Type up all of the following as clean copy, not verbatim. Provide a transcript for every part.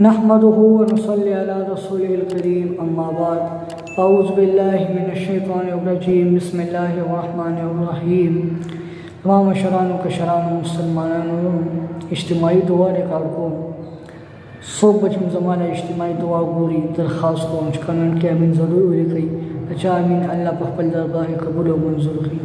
नहमदुहु व नुसल्ली अला रसूलिल करीम अम्मा बाद औज़ु बिल्लाहि मिनश्शैतानिर रजीम बिस्मिल्लाहिर रहमानिर रहीम। तमाम शरानों के शरानों मुसलमानों इज्तिमाई दुआ रिकॉर्ड को सौ बचम ज़माना इज्तिमाई दुआ गोरी दरख्वास्त को कमेंट के अमीन ज़रूर लिखी अच्छा अमीन अल्लाह पहपल दरबार कबूल व मंजूर की।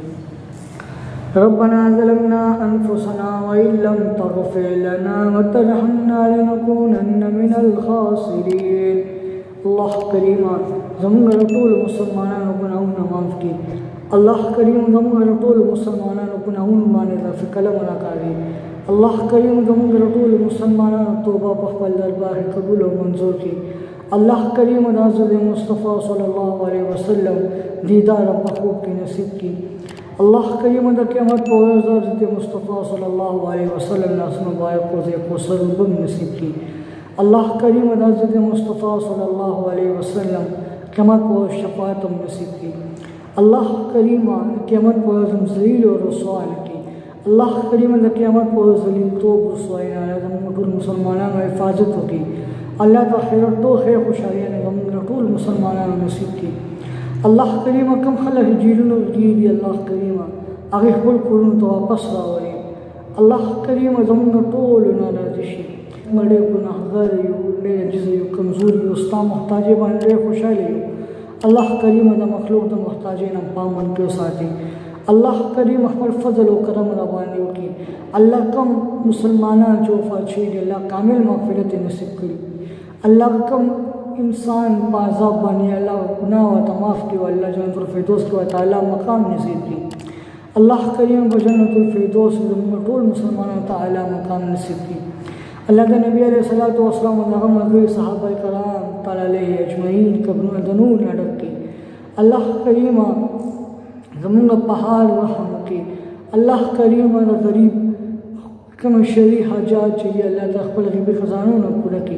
रब्बना ज़लमना अनफुसना व इल्लम तग़फिर लना व तरहमना लनकूनन्न मिनल खासिरीन। अल्लाह करीमा ज़मुंग रटूल मुसलमानान गुनाहों माफ़ की। अल्लाह करीम ज़मुंग रटूल मुसलमानान गुनाहों माने ज़फ़ कलम ना करे। अल्लाह करीम ज़मुंग रटूल मुसलमानान तौबा पहपल दरबार कबूल व मंजूर की। अल्लाह करीम हज़रत मुस्तफ़ा सल्लल्लाहु अलैहि वसल्लम दीदार महबूब की नसीब की। अल्लाह करीम क़यामत को हज़रत मुस्तफ़ा सल्लल्लाहु अलैहि वसल्लम नास मुबारक को सरूबम नसीब की। अल्लाह करीम हज़रत मुस्तफ़ा सल्लल्लाहु अलैहि वसल्लम क़यामत को शफ़ाअत नसीब की। अल्लाह करीम क़यामत को ज़लील और रुसवा की। अल्लाह करीम क़यामत को ज़लील तो रुसवाई ना मुसलमानों में हिफाजत होगी। अल्लाह का खैर तो खैर खुशहाली ने टूल मुसलमानों नसीब की। अल्लाह करीम कम खल जीरन जीदी अल्लाह करीम आगे कुल कुरुन तो वापस रावरे। अल्लाह करीम जमुन टोल ना नजिशी मरे गुनाहगार यो ले जिसे यो कमजोरी उस्ता मोहताजे बन ले खुशहाली यो। अल्लाह करीम द मखलूक द मोहताजे न पामन के साथी। अल्लाह करीम अहमद फजल व करम रबानी की। अल्लाह कम मुसलमाना जो फाची अल्लाह कामिल मग़फ़िरत नसीब करी। अल्लाह कम इंसान बाज़ाब बनी अल्लाह गुनाह व तमाफ़ की अल्लाह जन्नतुल फ़िरदौस की ताला मकाम नसीब की। अल्लाह करीम व जन्नतुल फ़िरदौस टोल मुसलमानों ताला मकाम नसीब की। अल्लाह के नबी अलैहिस्सलातु वस्सलाम नगम सहाबा कराम ताला अलैहि अजमईन कब्र दनूर अडक की। अल्लाह करीम ज़मुंग पहाड़ रहम की। अल्लाह करीम गरीब कम शरी हाजात चाहिए अल्लाह तख़्बल गरीबी ख़जानों न पूरा की।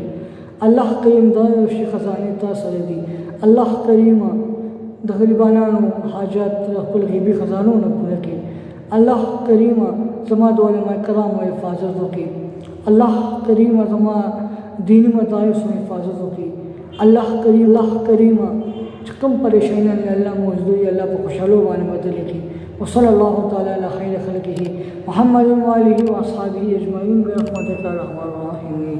अल्लाह करीम दाशी ख़जाने तासर दी। अल्लाह करीम गरीबाना हाजात तख़्बल गरीबी ख़जानों न पूरा की। अल्लाह करीम जमा उलमा कराम व हिफाजत की। अल्लाह करीम जमा दीनी मदारिस व हिफाजत की। अल्लाह करीम कम परेशानी ने अल्लाह मौजूद अल्लाह को खुशहालो वाले बदल की। वसल्लल्लाहु तआला अला खैर खल्क़िही मुहम्मद व आलिहि व अस्हाबिही अजमईन बिरहमतिका या अरहमर राहिमीन।